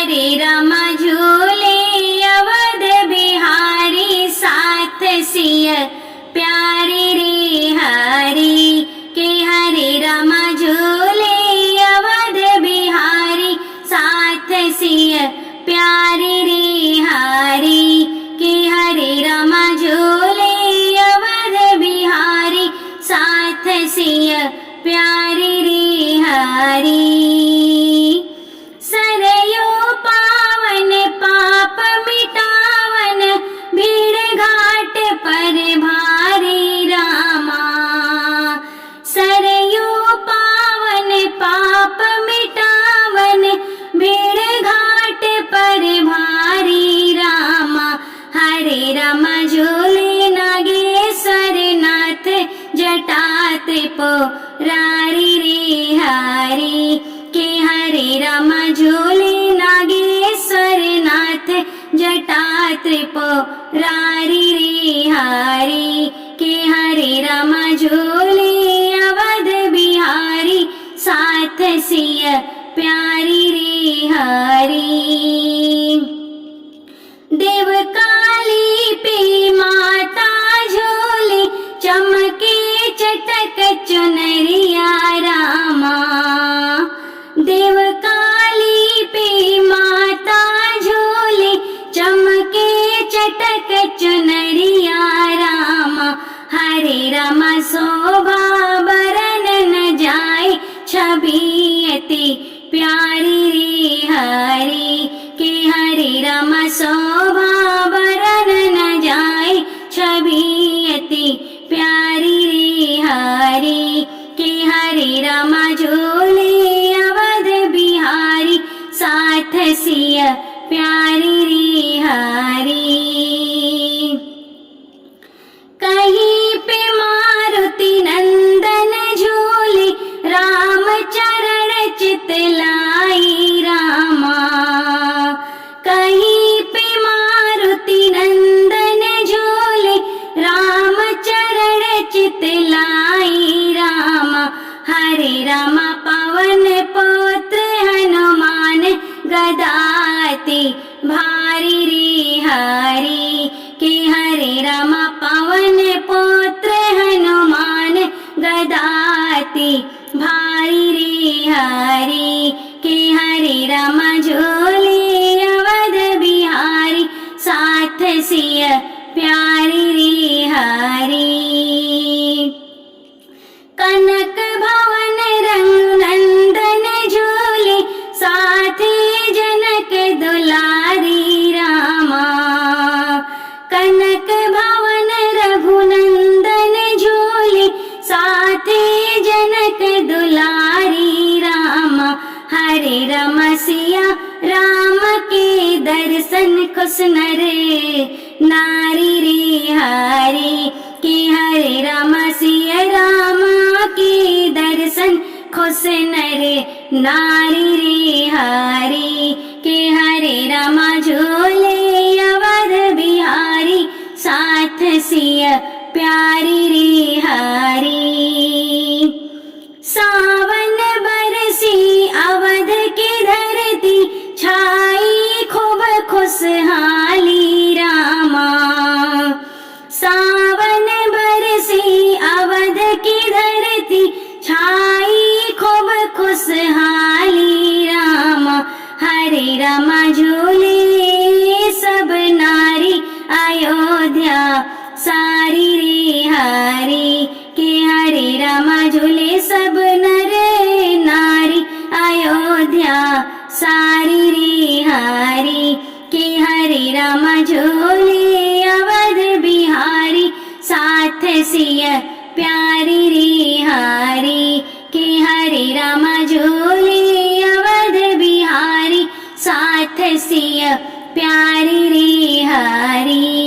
हरे राम झूले अवध बिहारी साथ सिय प्यारे रे हरि के हरे राम झूले अवध बिहारी साथ सिय प्यारे रे हरि के हरे राम झूले अवध बिहारी साथ सिय प्यारे रे हरि सरयू पावन पाप मिटावन भीड़ घाट पर भारी रामा सरयू पावन पाप मिटावन भीड़ घाट पर भारी रामा हरे राम झूले नागेश्वर नाथ जटा त्रिपुरारी रे हरि के हरे राम झूले नागेश्वर नाथ जटा त्रिपुरारी रे हरि के हरे राम झूले अवध बिहारी साथ सिय प्यारी रे हरि देव काली पे माता झूले चमके चटक चुनरिया रामा देव काली पे माता झूले चमके चटक चुनरिया रामा हरे राम शोभा बरन न जाए छवि अति प्यारी रे हरि के हरे राम शोभा बरन न जाए छवि अति प्यारी रे हरि के हरे राम झूले अवध बिहारी साथ सिय प्यारी रे हरि कहीं पे मारुति नंदन झूले राम चरण चित लाई रामा कहीं पे मारुति नंदन झूले राम चरण चित लाई रामा हरे राम पवन पुत्र हनुमान गदाति भारी रे हरि के हरे राम पवन पुत्र हनुमान गदाति भारी रे हरि के हरे राम झूले अवध बिहारी साथ सिय प्यारी रे हरि कनक भवन रघुनंदन झूले साथे जनक दुलारी रामा कनक भवन रघुनंदन झूले साथे जनक दुलारी रामा हरे राम सिया राम के दर्शन खुश नर नारी रे हरि के हरे राम सिया राम के दर्शन खुश नर नारी रे हरि के हरे राम झूले अवध बिहारी साथ सिय प्यारी रे हरि सावन बरसी अवध की धरती छाई खूब खुशहाली रामा सावन बरसी अवध की धरती छाई खूब खुशहाली रामा हरे राम झूले सब नारी अयोध्या सारी रे हरि के हरे राम झूले सब नर नारी अयोध्या सारी रे हरि के हरे राम झूले अवध बिहारी साथ सिय प्यारी रे हरि के हरे राम झूले अवध बिहारी साथ सिय प्यारी रे हरि।